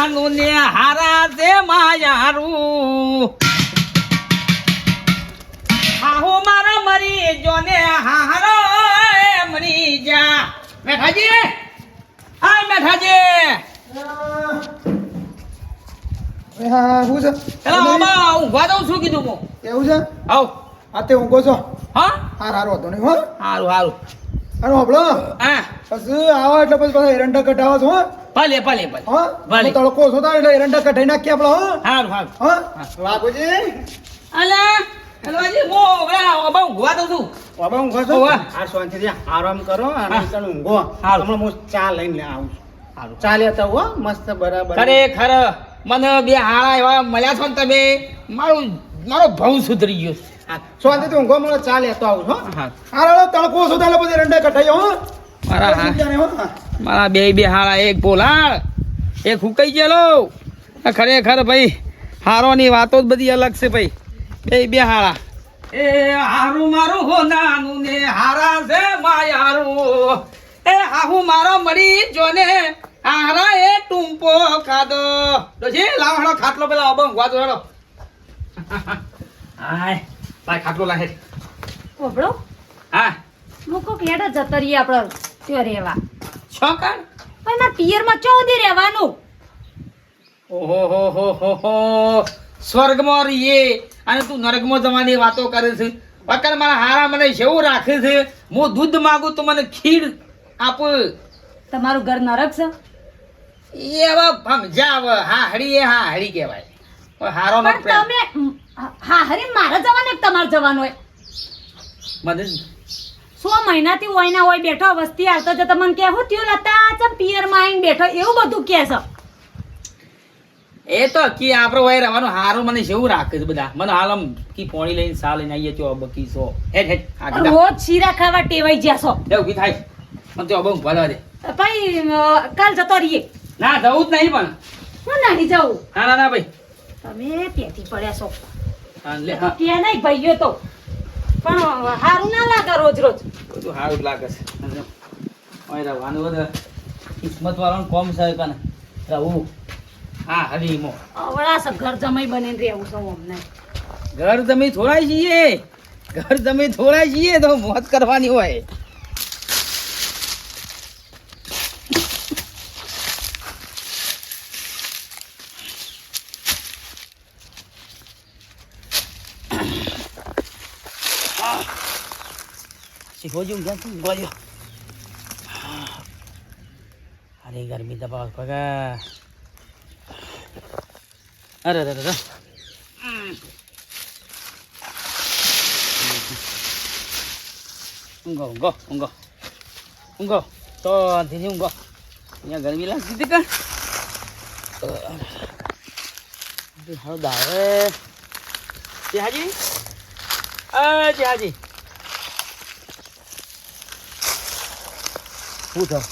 નાનું ને હારા તે માયારું હાહુ મારા મરી જોને હારો મરી જા મેઠાજી હાય મેઠાજી હા હું છે એલા બાબા ઊંઘવા દઉં છું કીધું હું એવું છે આવ આ તે ઊંઘો છો હા હારો હતો નહીં હો હારું હારું અને હોબળો હા પછી આવો એટલે પછી પાછા એરંડા કટાવો છો હો ભલે ભલે ભલે હા ભલે. તડકો છો તાર એટલે એરંડા કઢાઈ નાખીએ આપણે હો હારું હારું હા વાઘુજી અલા એલવાજી મો બરા બાબા ઊંઘવા દઉં છું બાબા ઊંઘો છો ઓવા. આ શાંતિથી આરામ કરો અને હા. તમે ઊંઘો હારું. હમણાં હું ચા લઈને આવું છું હારું ચા લેતા હો મસ્ત બરાબર ખરેખર મને બે હાળા એવા મળ્યા છો ને તમે મારો ભવ સુધરી ગયો હા, શાંતિથી ઊંઘો મને ચા લેતો આવું છું હો હા હારો તડકો છો તાર પછી એરંડા કઢાઈ હો મારા હા બીજાને હો હા. મારા બે હાળા એક બોલાળ એક હુકાઈ ગયેલો આ ખરેખર ભાઈ હારોની વાતો જ બધી અલગ છે ભાઈ બે હાળા એ હારું મારું હો નાનું ને હારા છે માયારું એ હાહુ મારો મળી જોને હારા એ ટૂંપો ખાધો ડોશી લાવ હેડો ખાટલો પેલા અબંગ વાતો હેડો હાય ભાઈ ખાટલો લાહે ઓબળો હા મૂકો કેડા જતો રહીએ આપણે ત્યાં રહેવા છોકર પણ ના પિયરમાં ચૌદી રહેવાનું ઓહો હો હો હો હો સ્વર્ગમાં રહીએ અને તું નરકમાં જવાની વાતો કરે છે વકર મારા હારા મને જેવું રાખે છે હું દૂધ માંગુ તો મને ખીર આપ તમારું ઘર નરક છે એ હવે સમજાવ હા હળી કહેવાય કોઈ હારો નો પણ તમે હા હરી મારે જવાનું કે તમારે જવાનું હોય મને 100 મહિનાથી ઓયના હોય બેઠો વસ્તી આવતો તો તમને કે હું થયું લતા ચમ પિયરમાં આવીને બેઠો એવું બધું કે છે એ તો કી આપણો હોય રહેવાનું હારો મને જેવું રાખે છે બધા મને હાલ આમ કી પોણી લઈને સા લઈને આવીએ તો બકી સો હેડ આગળ રોજ શીરા ખાવા ટેવાઈ ગયા છો એવું કી થાય મને તો બહુ ભલા દે ભાઈ કાલ જતો રહીએ ના જવું જ નહીં પણ હું નહીં જાઉં ના ના ભાઈ તમે પેટી પડ્યા છો હા લે હા ત્યાં નહીં ભાઈઓ તો પણ સારું ના લાગે રોજ રોજ બધું સારું જ લાગે છે ઓય રહેવાનું બધા કિસ્મત વાળાનું કોમ છે કને રહું હા હરીમો અવળા છે ઘર જમાઈ બનીને રહેવું છું અમને ઘર જમી થોડા છીએ તો મોત કરવાની હોય હોજું ક્યાં ગોળ્યો અરે ગરમી દબાવ પગા અરે ઊંઘો તો ધીરે ઊંઘો અહીંયા ગરમી લાગતી હતી કા હાલો દાવે હાજી હાજી શું થયું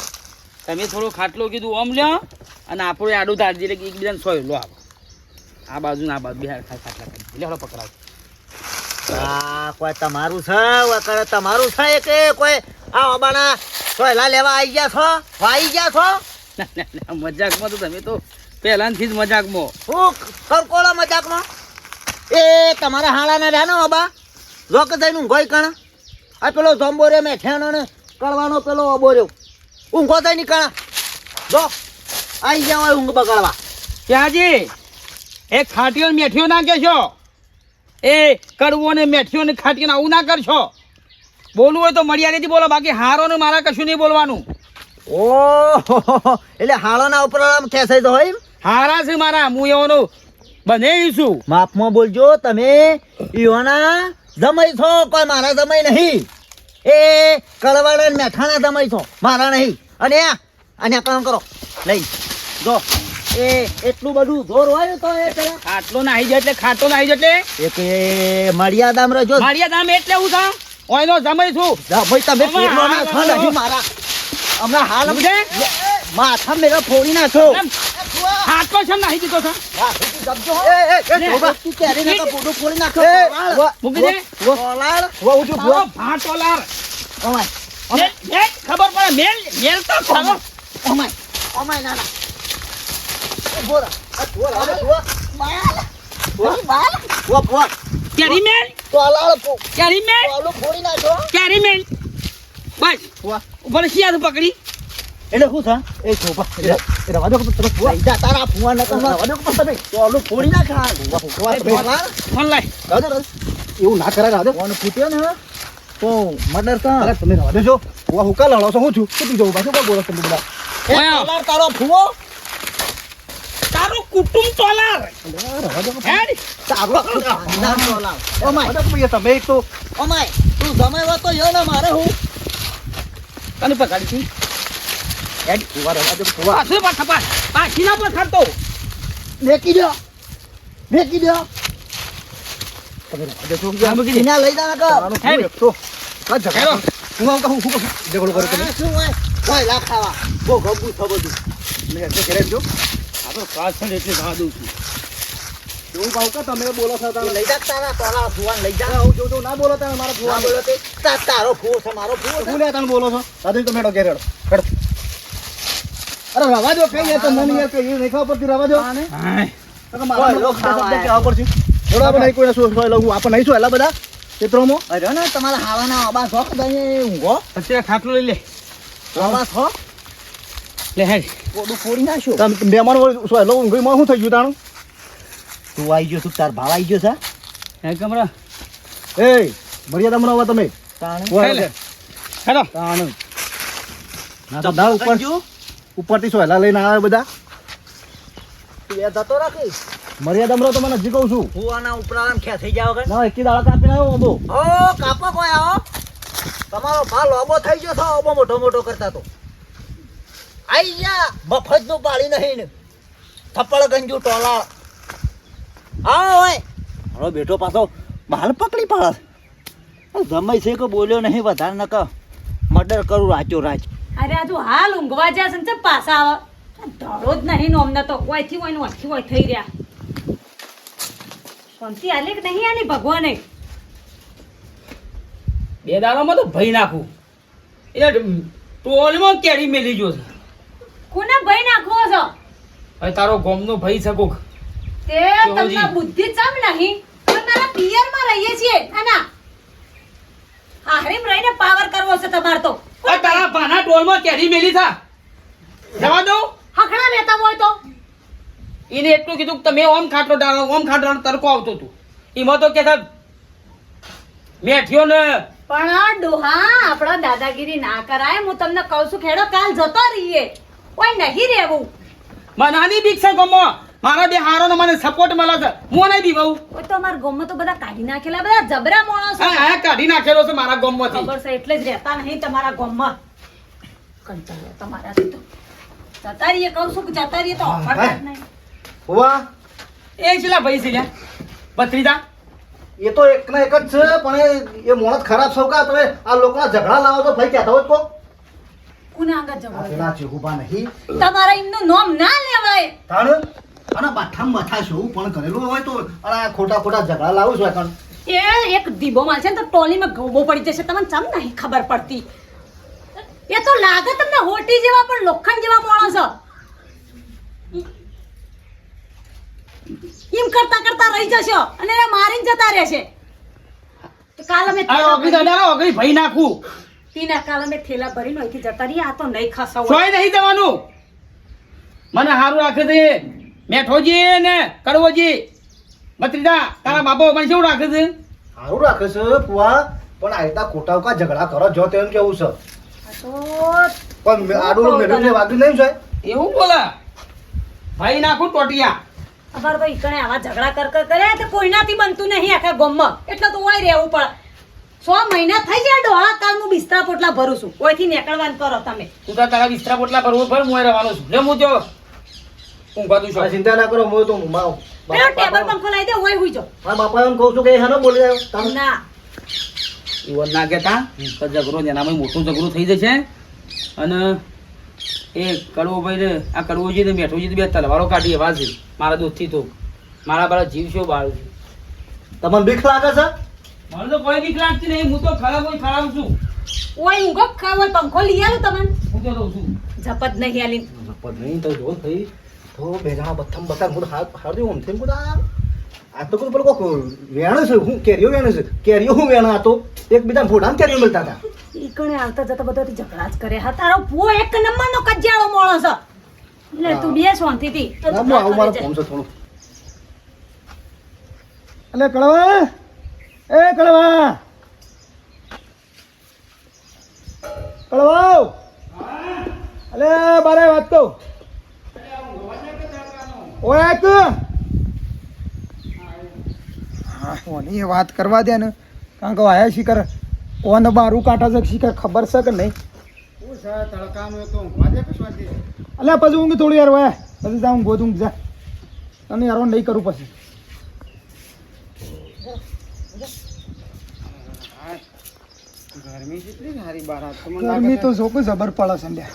તમે થોડો ખાટલો કીધું ઓમ લ્યો અને આપણે આડું તારજી એટલે એકબીજાને સોય લો આવો આ બાજુ ને આ બાજુ બે ખાટલા કરી એટલે હળો પકડાવ આ કોઈ તમારું છે વકર તમારું છે કે કોઈ આ ઓબાના સોયલા લેવા આવી ગયા છો વાઈ ગયા છો મજાકમાં તો તમે તો પહેલાથી જ મજાકમાં હું કરકોળા મજાકમાં એ તમારા હાળાને રહ્યા ને ઓબા જો કે થઈને ઊંઘોય કણ આ પેલો જોંબો રે મેઠિયાનો ને કળવાનો પેલો ઓબો રહ્યો ઊંઘો થઈ નીકળ જો આવી ગયા હોય ઊંઘ બગાડવા ત્યાંજી એ ખાટીઓ ને મેઠીઓ ના કહેશો એ કડવો ને મેઠીઓ ને ખાટીઓ આવું ના કરશો બોલવું હોય તો મર્યાદાથી બોલો બાકી હારો ને મારા કશું નહીં બોલવાનું ઓ એટલે હાળોના ઉપર આમ ખેંચાઈ તો હોય એમ? હારા છે મારા હું એવાનો બને છું માપમાં બોલજો તમે ઈઓના જમાઈ છો કોઈ મારા જમાઈ નહીં એ કળવાડા ને મેઠાના જમાઈ છો મારા નહીં અને કામ કરો લઈ જો એ એટલું બધું જોર હોય ને તો એ પેલા ખાટલો નાહી જાય એટલે ખાટલો નાહી જાય એટલે એક એ મર્યાદામાં રહેજો મારી દામ એટલે હું થામ ઓયનો સમય છું ભાઈ તમે પેટનો ના છો નહીં મારા હમણાં હાલ સમજે? માથા મેરા ફોડી નાખો ખાટલો છે નાહી દીધો છે ફોડી નાખો મૂકી દે તારો ભાટો લાર મેલ ખબર પડે મેલ તો ખરો અમાય નાના ઉભો રહો. આ જુઓ, રાવડે જુઓ. જુઓ, જુઓ. કેરી મેલ ટોલાળો ફો- કેરી મેલ ટોલું ફોડી નાખો. કેરી મેલ બસ જુઓ. ઉપર શિયાળ પકડી એટલે શું થા? એ છોપા. એ રવા દો કે તમે જુઓ. લઈ જા તારા ફુવા નકર રવા દો કે તમે. ટોલું ફોડી નાખા. ફુવા તમે. ફોન લાય રાવ દે, રાવ દે. એવું ના કરાય, રાવ દે. ફોન ફૂટ્યો ને તો મર્ડર કર. અરે તમે રાવ દેજો. હું કા લડો છો? હું છું શું જવું પાછું કોણ બોલો તમે બધા? એ ઓય. ટોલાર તારો ફુવો. તારું કુટુંબ તોલાર રાવ દે. હેડ તારો ના ટોલાર. ઓ માય, રાવ દે, તમે એક તો ઓ માય, તું જમાઈ તો યો ને મારે હું. તને પકડી છી હેડ ફુવા રાવ દે, ફુવા. પાછું પાછા પાછી ના પકડતો મેકી દો. મેકી દો. તમે રાવ દેજો. આ મૂકી દે. એના લઈ જા નકર. તારું ફુવા એક તો આ ઝઘડો. હેડો. હું આમ કહું, હું ઝઘડો કરો તમે. આ શું હોય? કોઈ લાખ ખાવા. બહુ ગબ્બુ છો બધું. મેં એટલે ઘરે જો. આ તો પાછળ એટલે જવા દઉં છું એવું કહું કે તમે બોલો છો તું તમે. લઈ જા તારા ટોલા ફુવાને લઈ જા. હું જોઉં છું, ના બોલો તમે મારા ના ફુવા. બોલો તે. તારો ફુવો છે, મારો ફુવો છે. હું લે તમે બોલો છો? દાદા તમે હેડો ઘેર હેડો. હેડો. અરે રવા દો કઈ યાર, તો મને યાર કઈ નહીં ખબર પડતી, રવા દો. હાય તો કે મારા કોઈ લોકો ખાવા શબ્દ કહેવા પડશે. હેડો, આપણે નહીં કોઈને શું શું લઉં. આપણે નહીં શું હેલા બધા ક્ષેત્રોમાં. અરે ને તમારા હાવાના અબા શોખ દઈને ઊંઘો. પછી આ ખાટલો લઈ લે અબા શોખ લે હેડ કોડું ફોડી નાખ્યો. તમે મહેમાન હોય શું હેલો ઊંઘીમાં શું થઈ ગયું તાણું? તું આવી ગયો, તું તાર ભાવ આવી ગયો છે. હે કમરા એ મર્યાદામાં રહો તમે. તાણે હોય હેલે. એટલે. હેડો તાણ. ના તો દા ઉપર કંજુ, ઉપરથી શું હેલા લઈને આવે બધા. તું એ જતો રાખી. મર્યાદામાં રહો તો મને હજી કહું છું. ફુવાના ઉપરાળામાં ખેંચાઈ જાવ કે ના એકી દાડા કાપીને આવ્યો બધો. ઓ કાપો કોઈ આવો. તમારો ભાવ લોબો થઈ ગયો છો, ઓબો મોટો મોટો કરતા તો. આઈ જા, મફતનું પાડી નહીં ને. થપ્પડ ગંજુ ટોલાળ. આવો ઓય. મારો બેટો પાછો બાલ પકડી પાડે. જમાઈ છે કે બોલ્યો નહીં વધારે ન કે મર્ડર કરું રાચો રાચ. અરે આ તું હાલ ઊંઘવા જા છે ને ચમ પાછા આવે આ ધડો જ નહીં નો અમને તો ઓયથી હોય ને ઓયથી હોય થઈ રહ્યા શાંતિ આલે કે નહીં આલી ભગવાને બે દાડામાં તો ભઈ નાખું એટલે ટોલમાં કેરી મેલી ગયો છે કોને ભય નાખવો છો હવે તારો ગોમનો ભઈ છે કોક તે તમને બુદ્ધિ ચમ નહીં પણ મારા પિયરમાં રહીએ છીએ નાના હારીમ રહીને પાવર કરવો છે તમાર તો આ તારા પાના ટોલમાં કેરી મેલી થા જવા દો હખણા લેતા હોય તો એને એટલું કીધું કે તમે ઓમ ખાટલો ડાળો ઓમ ખાટલો તરકો આવતો તું એમાં તો કે મેઠ્યો ને પણ ડોહા આપણા દાદાગીરી ના કરાય હું તમને કહું છું ખેડો કાલ જતો રહીએ કોઈ નહીં રહેવું મનાની બીક છે ગમો મારા બે હારો ને મને સપોર્ટ મળે છે હું નહીં દીવાઉં ઓય તો અમારા ગામમાં તો બધા કાઢી નાખેલા બધા જબરા માણસો આ કાઢી નાખેલો છે મારા ગોમમાંથી ખબર છે એટલે જ રહેતા નહીં તમારા ગામમાં કંટાળો તમારાથી તો જતા રહીએ કહું છું કે જતા રહીએ તો ઓફરતા જ નહીં હોવા એ છેલ્લા ભાઈ છે લ્યા ભત્રીજા એ તો એક ના એક જ છે પણ એ મોણસ ખરાબ સૌકા તમે આ લોકોના ઝઘડા લાવો તો ભાઈ કહેતા હોય તો કોને આગળ જવું પેલા ચીહુબા નહીં તમારા એમનું નામ ના લેવાય તાણ અને બાઠામાં બાઠા શું પણ કરેલું હોય તો અને આ ખોટા ખોટા ઝઘડા લાવું છું કારણ એ એક દીબો માલ છે ને તો ટોલીમાં ગોબો પડી જશે તમને ચમ નહીં ખબર પડતી એ તો લાગે તમને હોટી જેવા પણ લોખંડ જેવા માણસ એમ કરતા કરતા રહી જશો અને એ મારીને જતા રહેશે તો કાલ અમે આ ઓગળી દાદા ઓગળી ભાઈ નાખું તીના કાલ અમે થેલા ભરીને અહીંથી જતા રહીએ આ તો નહીં ખસાવ સોય નહીં જવાનું મને હારું રાખે છે મેઠોજી ને કડવોજી ભત્રીજા તારા બાપો મને શું રાખે છે સારું રાખે છે પુઆ પણ આયતા ખોટા કા ઝઘડા કરો જો તેમ કેવું છે પણ આડું મેડમ ને વાગ્યું નહીં જાય એવું બોલે ભાઈ નાખું ટોટિયા અમાર ભાઈ કણે આવા ઝઘડા કર કર કરે તો કોઈનાથી બનતું નહીં આખા ગામમાં એટલે તો ઓય રહેવું પડે 6 મહિના થઈ જાય ડોહા કાલ હું બિસ્તરા પોટલા ભરું છું ઓયથી નીકળવાનું કરો તમે તું તો તારા બિસ્તરા પોટલા ભરવું ભર હું રહેવાનો છું લે હું જો ઊંઘવા દઉં આ છું ચિંતા ના કરો હું તો પેલો ટેબલ પંખો લાવી દે ઓય હુઈ જાઓ મારા બાપા એમ કહું છું કે હેનો બોલી આવ્યો તમે ના ઈવન ના કહેતા તો ઝઘડો એનામાં મોટો ઝઘડો થઈ જશે અને એ કડવો ભાઈ ને આ કડવોજી ને મેઠોજી બે તલવારો કાઢી એવા છે મારા દોસ્તથી તો મારા બાળા જીવ શું બાળું છું તમને બીક લાગે છે મને તો કોઈ બીક લાગતી નહીં હું તો ખરાબ હોય ખરાબ છું ઓય ઊંઘો ખાવ પંખો લઈ આલું તમને હું તો રહું છું ઝપત નહીં આલી પણ નહીં તો જો થઈ તો બે જણા બથમ બતા હું હાર આમ થઈને બધા આ તો કોઈ પેલો કોક વેણ છે હું કેરીઓ વેણ છે કેરીઓ હું વેણ આ તો એકબીજાને ફોડાને કેરીઓ મળતા હતા ઈ કણે આવતા જતા બધા ઝઘડા જ કરે હા તારો ભૂવો એક નંબરનો કજિયાળો મોળો છે લે તું બે શાંતિથી તો ના, હું આવું મારું કામ છે થોડું અલે કળવા એ કળવા કળવાઓ અલે બારે વાત કહું ઓય એક હા ઓની એ વાત કરવા દે ને કારણ કે આયા શિખર ઓને બારું કાંટા છે શિખર ખબર છે કે નહીં અલ્યા પછી ઊંઘ થોડી યાર વાય પછી જા ઊંઘ ઊંઘ જા તને યાર નહીં કરું પછી ગરમી કેટલી સારી બહાર આ તો મને ગરમી તો જો કોઈ જબર પડે છે લ્યા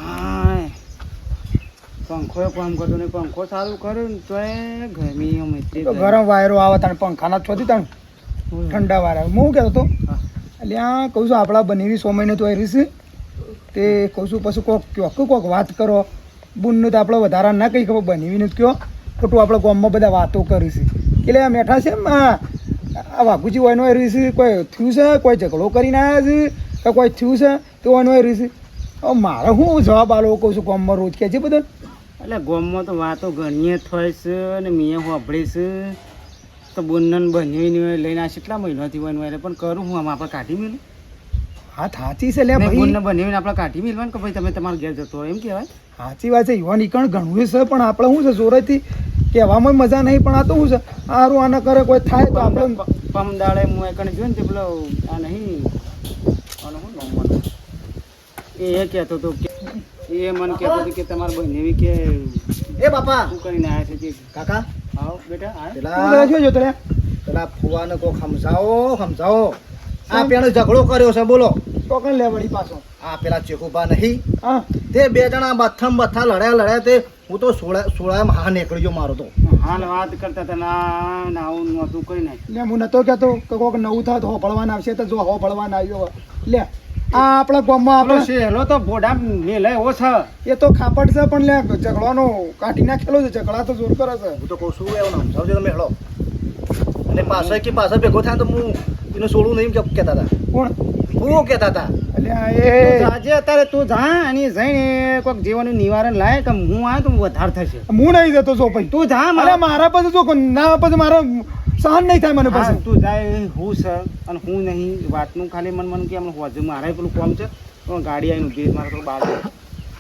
હાય. પંખો કામ કરતો નહીં પંખો સારું કર્યું ને તો ગરમી આમ એટલી તો ગરમ વાયરો આવે તાણ પંખાના છોથી તાણ ઠંડા વાયરા હું કહેતો હતો અલ્યા કહું છું આપણા બનેવી 100 મહિને તો આવી છે તે કહું છું પછી કોક વાત કરો બુનનું તો આપણે વધારા ના કહી ખબર બનેવીને જ કહો ખોટું આપણે ગામમાં બધા વાતો કરી છે એટલે આ મેઠા છે એમ આ વાઘુજી ઓયનો આવી છે કોઈ થયું છે કોઈ ઝઘડો કરીને આવ્યા છે કે કોઈ થયું છે તો ઓયનો આવી છે હવે મારે શું જવાબ આલો કહું છું ગામમાં રોજ કહે છે બધા એટલે ગામમાં તો વાતો ઘણીએ થાય છે ને મેં સાંભળી છે તો બોનન બન્યું લઈને આ કેટલા મહિનાથી બનવા એટલે પણ કરું હું આમ આપણે કાઢી મેલું હા સાચી છે લે ભાઈ બોનને બન્યું આપણે કાઢી મેલવાનું કે ભાઈ તમે તમારા ઘેર જતો રહો એમ કહેવાય સાચી વાત છે યુવા નીકળ ઘણું છે પણ આપણે શું છે જોરેથી કહેવામાં મજા નહીં પણ આ તો શું છે સારું આના કરે કોઈ થાય તો આપણે પમ દાડે હું એકને જોયું ને તે પેલો આ નહીં આનું શું નામ મને? એ કહેતો હતો કે એ મને કહેતો હતો કે તમારા બહેનેવી કે એ બાપા શું કરીને આવ્યા છે તે કાકા આવો બેટા આ પેલા શું જોતો રે પેલા ફુવાને કોક સમજાવો આ પેલો ઝઘડો કર્યો છે બોલો ટોકન લે વળી પાછો આ પેલા ચેકુભા નહીં હા તે બે જણા બથા લડ્યા તે હું તો સોળામાં હા નીકળી ગયો મારો તો હાલ વાત કરતા હતા ના ના આવું નહોતું કઈ નહીં લે હું નતો કહેતો કે કોઈક નવું થાય તો હોભળવાના આવશે તો જો હોભળવાના આવ્યો લે આ આપણા ગામમાં આપણો આપણે સહેલો તો ભોડા મેલે એવો છે એ તો ખાપટ છે પણ લે ઝઘડાનો કાઢી નાખેલો છે ઝઘડા તો જોર કરે છે હું તો કહું છું એવું સમજાવજો તમે હેડો અને પાછળ ભેગો થાય તો હું એને છોડું નહીં કહેતા હતા કોણ હું કહેતા હતા અલ્યા તું એ જાજે અત્યારે તું જા અને જઈને કોઈક જીવનનું નિવારણ લાય કે હું આવ્યો તો વધારે થશે હું નહીં જતો છો ભાઈ તું જા અરે મારા પાસે જો ના પછી મારા સહન નહીં થાય મને હા, પાસે તું જાય હું છે અને હું નહીં વાતનું ખાલી મન કે હમણાં હોજુ મારે પેલું કામ છે તો ગાડી આવીને ઉભી મારે થોડું બહાર જવું.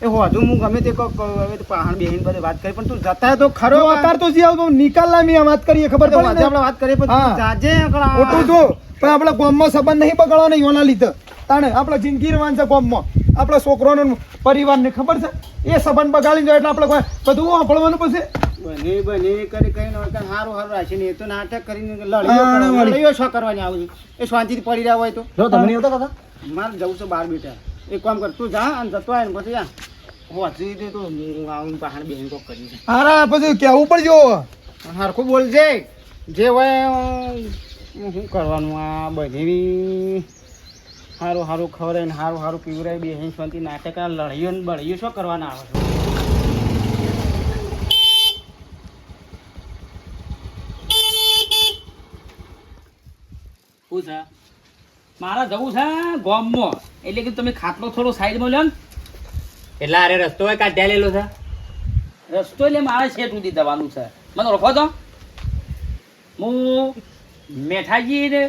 એ હોજુ હું ગમે તે કોક હવે તો પહાણ બેહીને બધે વાત કરી પણ તું જતા તો ખરો જો અત્યારે તો જે આવતો નિકાલ લામી આ વાત કરીએ ખબર પડે ને? આપણે વાત કરીએ પણ હા. તું જાજે આગળ. ખોટું જો પણ આપણે ગામમાં સંબંધ નહીં બગાડવાનો યોના લીધે તાણે આપણે જિંદગી રહેવાનું છે ગામમાં આપણા છોકરોનો પરિવારને ખબર છે એ સંબંધ બગાડી જાય એટલે આપણે કોઈ બધું સાંભળવાનું પછી બને કરી કઈ સારું સારું રાખીને એ તો નાટક કરીને હા, વળી. લડીઓ શું કરવાની આવું એ શાંતિથી પડી રહ્યા હોય તો જો તમે નહીં આવતા કાકા મારે જવું છે બહાર બેઠા એક કામ કર તું જા અને જતો આવે ને પછી જા હોજી દે તો હું આવું પહાડ બેહીને કોક કરી દે. હારા પછી કહેવું પડજો હરખું બોલજે જે હોય શું કરવાનું આ બધી સારું સારું ખવડાય ને સારું સારું પીવડાય બે શાંતિ નાટક આ લડીઓ ને બળીઓ શું કરવાના આવે છે શું છે મારે જવું છે ગામમાં એટલે કે તમે ખાટલો થોડો સાઈડમાં લો ને એટલે અરે રસ્તો હોય કાઢ્યા લેલો છે રસ્તો એટલે મારે શેઠ સુધી જવાનું છે મને ઓળખો તો હું મેઠાજી ને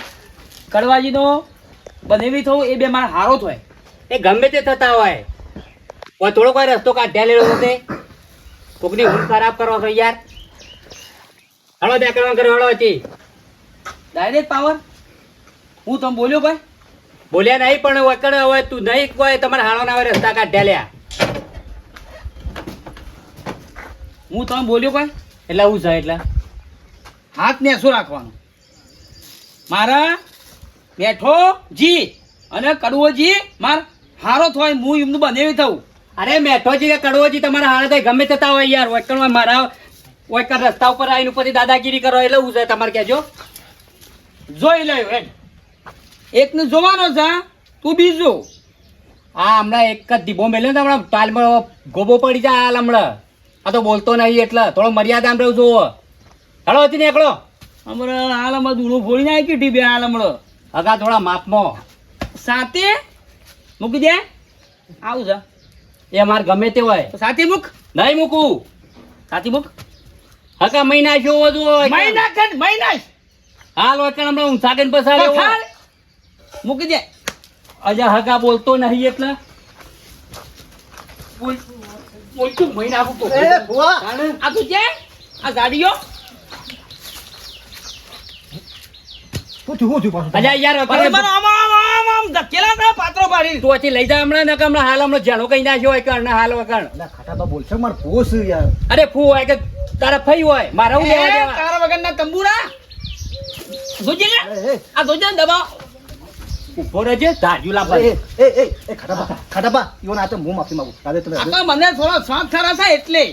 કડવાજીનો બનેવી થવું એ બે મારા હારો થાય એ ગમે તે થતા હોય કોઈ થોડો કોઈ રસ્તો કાઢ્યા લેલો છે તે કોકની ઊંઘ ખરાબ કરો છો યાર હળો ત્યાં કરવા કરે હળો હતી ડાયરેક્ટ પાવર હું તમે બોલ્યો ભાઈ બોલ્યા નહીં પણ વકડ હવે તું નહીં કોઈ તમારા હાળો ના હોય રસ્તા કાઢ્યા લ્યા હું તમે બોલ્યો ભાઈ એટલે હું છે એટલે હાથ ને શું રાખવાનો મારા બેઠો જી અને કડવોજી માર હારો થાય હું એમનું બનેવી થવું અરે મેઠોજી કે કડવોજી તમારા હાળો થાય ગમે થતા હોય યાર વકડ મારા વકડ રસ્તા ઉપર આવીને પછી દાદાગીરી કરો એટલે હું છે તમારે કહેજો જોઈ લે હેડ એકને જોવાનો છે તું બીજો આ હમણાં એક જ ધીબો મેલ્યો ને હમણાં તાલમાં ગોબો પડી જાય હાલ હમણાં. આ તો બોલતો નહીં એટલે થોડો મર્યાદામાં રહેવું જોવો. હેડો હતી ને એકલો હમણાં હાલ હમણાં દૂરો ફોડી નાખી કીધી બે હાલ હમણાં હગા થોડા માપમાં સાથે મૂકી દે આવું છે એ અમારે ગમે તે હોય તો સાથે મૂક નહીં મૂકું. સાથે મૂક હગા મહિના જેવો જ હોય મહિના ખંડ મહિના હાલ હોય કારણ હમણાં ઊંચા કરીને પસાર પથાર મૂકી દે અજા હગા બોલતો નહીં એટલે બોલ બોલતું મહિના આપું એ ભુવા આ તું છે આ ગાડીઓ શું થયું પાછું અજા યાર પણ મને આમ ધકેલા ના પાત્રો પાડી તું અહીંથી લઈ જા હમણાં ને કે હમણાં હાલ હમણાં જાણો કઈ નાખ્યો હોય કણ હાલ વકણ. એટલે ખાટાબા બોલશે માર પોસ યાર અરે ફૂ હોય કે તારા ફઈ હોય મારા હું લેવા દેવા. તારા વગરના તંબુરા જોજે ને એ આ જોજે ને દબાવ ઉભો રહેજે ધાર્યું લાભ. એ ખાટાબા ઈવન આ તો હું માફી માંગુ તારે તમે આ તો મને થોડો શોખ ખરા થાય એટલે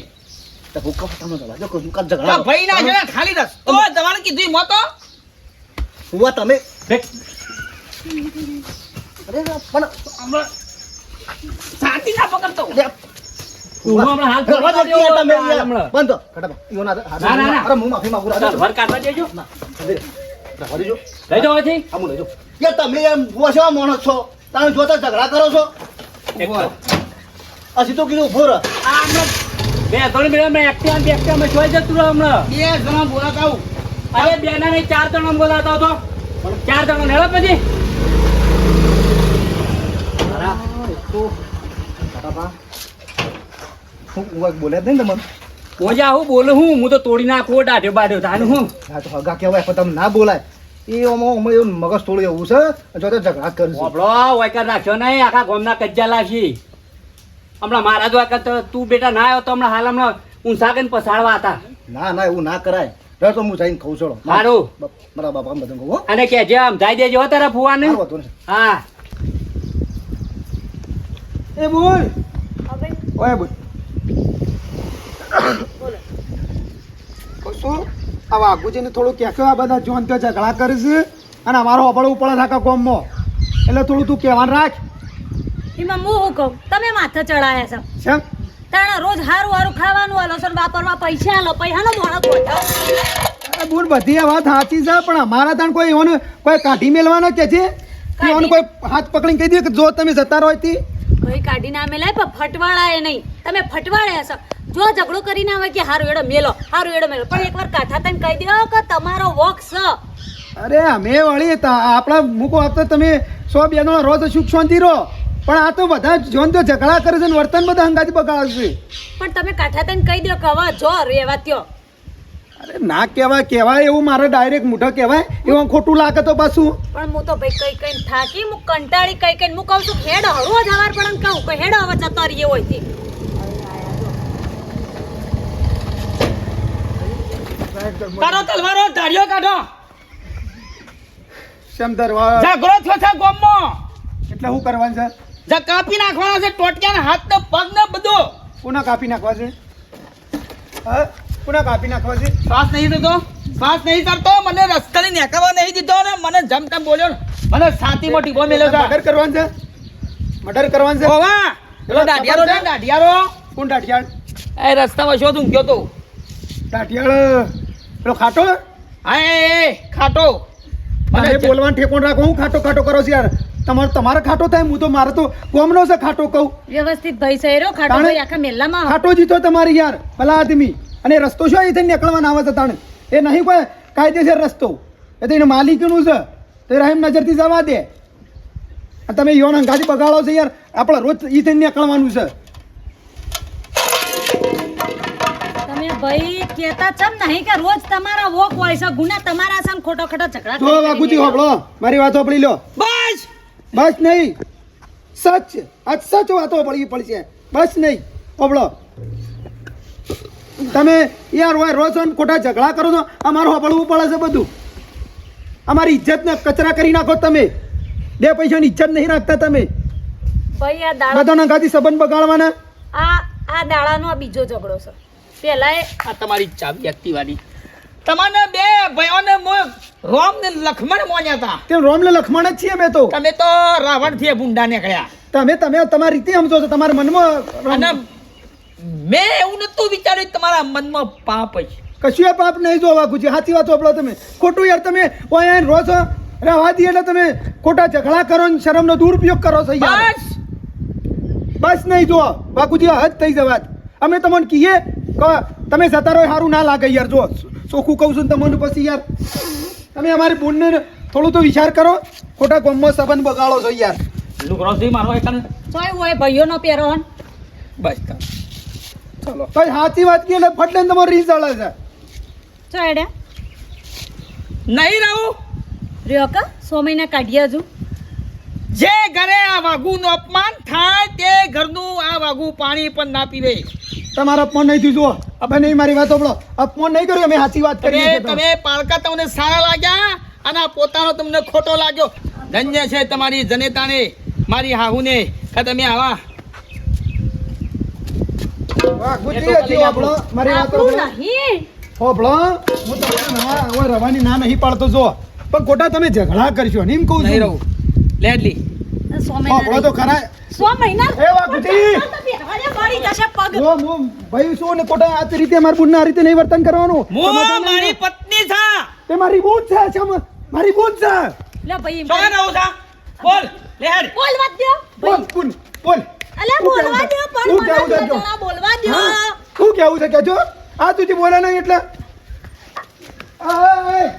તો હુકમ તમે જો કોઈ આ ઝઘડા ભાઈ ના છે ને ખાલી દસ તો જવાનું કીધું મોતો હુવા તમે દેખ, અરે પણ હમણાં શાંતિ ના પકડતો તું હમણાં હાલ રવા દો દેવો યાર તમે હાલ યાર. હમણાં. બંધ ખાટાબા ઈવન ના, ના. અરે હું માફી માંગુ ચાલ, વર કાઢવા દેજો. રવા દેજો લઈ જાઓ અહીંથી. આમ લેજો યાર તમે યાર ભુવા છો માણસ છો તમે જોતા ઝઘડા કરો છો એક તો. અસી તો કીધું ઉભો રહે આ હમણાં બે ત્રણ મિનિટ મેં એકટીવા ને એકટીવામાં જોઈ જતું રહો હમણાં. બે જણા બોલાતા આવું અરે બે ના નહીં 4 જણા બોલાતા હતો 4 જણા નેળો પછી બોલે જ નહીં ને તમને ઓજા હું બોલું હું તો તોડી નાખું દાઢ્યો બાઢ્યો તાનું હું. ના તો હગા કહેવાય પણ તમે ના બોલાય એ અમે એવું મગજ થોડું એવું છે જો તો ઝઘડા કરશે વાપરો વાયકર નાખ્યો નહીં આખા ગામના કજ્જા લાગી. હમણાં મારા જ વાયકર તો તું બેટા ના આવ્યો તો હમણાં હાલ હમણાં ઊંસા કરીને પસાડવા હતા. ના ના એવું ના કરાય રે તો હું જઈને ખાઉં છું સારું. મારા બાપા બધા કહું હો અને કે જે આમ જાય દેજો હો તારા ફુવાને. સારું હતું ને હા એ બોલ ઓય બોલ શું આ વાઘુજીને થોડું કહેશો આ બધા જોન તો ઝઘડા કરે છે અને અમારો અપડવું પડે આખા ગામમાં એટલે થોડું તું કહેવાનું રાખ એમાં હું શું કહું તમે માથે ચડાયા છો છે તાણા રોજ હારું હારું ખાવાનું આલો છો ને વાપરવા પૈસા આલો પૈસાનો મોણો ગોઠવ બોલ બધી આ વાત સાચી છે પણ અમારા તાણ કોઈ એવાનું કોઈ કાઢી મેલવાના કે છે એવાનું કોઈ હાથ પકડીને કહી દે કે જો તમે જતા રહો તી કોઈ કાઢી ના મેલાય પણ ફટવાળા એ નહીં તમે ફટવાળ્યા છો જો ઝઘડો કરીને આવે કે હારું એડો મેલો પણ એકવાર કાઠા તને કહી દો કે તમારો વોક છે અરે અમે વળી આપણા મૂકો આપતા તમે 100 બેનો રહો તો સુખ શાંતિ રહો પણ આ તો બધા જોન તો ઝઘડા કરે છે ને વર્તન બધા હંગાથી બગાડે છે પણ તમે કાઠા તને કહી દો કે હવે જો રેવા ત્યો અરે ના કહેવાય એવું મારે ડાયરેક્ટ મૂઠો કહેવાય એવું ખોટું લાગે તો પાછું પણ હું તો ભાઈ કઈ થાકી હું કંટાળી કઈ હું કહું છું હેડ હળવો જ હવાર પણ કહું કે હેડ હવે જતો રહીએ હોય થી તારો તલવારો ધાર્યો કાઢો શેમ ધરવા ઝઘડો થયો છે ગામમાં એટલે શું કરવાનું છે જા કાપી નાખવાના છે ટોટિયાના હાથ ને પગ ને બધું પુના કાપી નાખવા છે હા પુના કાપી નાખવા છે શ્વાસ નહીં થતો શ્વાસ નહીં કરતો મને રસ્તા નીકળવા નહીં દીધો ને મને જમતા બોલ્યો ને મને છાતીમાં ટીપો મેલ્યો છે મર્ડર કરવાનું છે મર્ડર કરવાનું છે ઓવા પેલો દાઢિયારો છે ને, દાઢિયારો કોણ દાઢિયાળ એ રસ્તામાં શોધ ઊંઘ્યો તો દાઢિયાળ પેલો ખાટો હા એ ખાટો મને બોલવાનું ઠેકોણ રાખો હું ખાટો કરો છો યાર તમારે ખાટો થાય હું તો મારે તો કોમનો છે ખાટો કહું વ્યવસ્થિત ભાઈ સહેરો ખાટો તાણે? ભાઈ આખા મેલ્લામાં ખાટો જીતો તમારી યાર ભલા આદમી અને રસ્તો શું અહીંથી નીકળવાના આવે છે તાણે એ નહીં કોઈ કાયદેસર રસ્તો એ તો એને માલિકીનું છે તો એ રાહિમ નજરથી જવા દે અને તમે યોન અંગાથી બગાડો છો યાર આપણે રોજ અહીંથી નીકળવાનું છે તમે ભાઈ કેતા ચમ નહીં કે રોજ તમારા વોક હોય છે ગુના તમારા સામે ખોટો ઝઘડા જો વાગુજી હોબળો મારી વાત હોબળી લો બસ બસ નહીં સચ આજ સચ વાતો પડી પડશે બસ નહીં હોબળો તમે યાર હોય રોજ ખોટા ઝઘડા કરો છો અમારું હોબળવું પડે છે બધું અમારી ઇજ્જતને કચરા કરી નાખો તમે 2 પૈસાની ઇજ્જત નહીં રાખતા તમે ભાઈ આ દાડા બધાના ગાથી સંબંધ બગાડવાના આ દાડાનો આ બીજો ઝઘડો છે પેલા આ તમારી ચાવી એક્ટિવાની તમારે બે ભાઈઓને રોમ ને લક્ષ્મણ મોન્યા હતા તે રોમ ને લખમણ જ છીએ મેં તો તમે તો રાવણ થી ભૂંડા નીકળ્યા તમે તમારી રીતે સમજો છો તમારા મનમાં અને મેં એવું નતું વિચાર્યું કે તમારા મનમાં પાપ છે. કશું એ પાપ નહીં જો વાઘુજી સાચી વાત વાપરો તમે ખોટું યાર તમે ઓય આઈને રહો છો રહેવા દઈએ એટલે તમે ખોટા ઝઘડા કરો ને શરમનો દુરુપયોગ કરો છો યાર બસ બસ નહીં જો વાઘુજી હદ થઈ જવાત અમે તમને કહીએ કે તમે જતા રહો સારું ના લાગે યાર જો ચોખ્ખું કહું છું ને તમને પછી યાર તમે અમારી બોનને થોડું તો વિચાર કરો ખોટા ગામમાં સંબંધ બગાડો છો યાર લુગડો થી મારો એક ચોય હોય ભાઈઓનો પહેરો હન. બસ કર. ચલો તો સાચી વાત કે એટલે ફટલે તમારો રીસ ચડે છે ચોયડે નહીં રહું. રહ્યો કા 6 મહિના કાઢીએ હજુ. જે ઘરે આ વાઘુનું અપમાન થાય તે ઘરનું આ વાઘુ પાણી પણ ના પીવે. તમારો અપમાન નહીં થયું જુઓ હવે નહીં મારી વાત સાંભળો અપમાન નહીં કર્યું અમે સાચી વાત તમે કરી તમે પારકા તમને સારા લાગ્યા અને આ પોતાનો તમને ખોટો લાગ્યો. ધન્ય છે તમારી જનેતાને મારી હાહુને કે તમે આવા વાઘુજી હજી સાંભળો મારી વાત આપણું સાંભળો નહીં. સાંભળો હું તમને ના હવે રવાની ના નહીં પાડતો જો પણ ખોટા તમે ઝઘડા કરશો ને એમ કહું નહીં છું રહું લેડલી 6 સાંભળો મહિના તો ખરા 6 મહિના એ વાઘુજી પહેરવાને મળી જશે પગ. જો હું ભાઈ શું ને ખોટા આ રીતે મારી બુન આ રીતે નહીં વર્તન કરવાનું હું મારી પત્ની છે. તે મારી બુન છે મારી બુન છે લે ભાઈ એમ શું કરી. રહું છે બોલ લેડ. બોલવા દ્યો. બોલ બુન બોલ અલે બોલવા દ્યો પણ હું મને કેવું છે જો? જરા બોલવા દ્યો. હા? શું કેવું છે કે જો આ તું જે બોલે નહીં એટલે આ,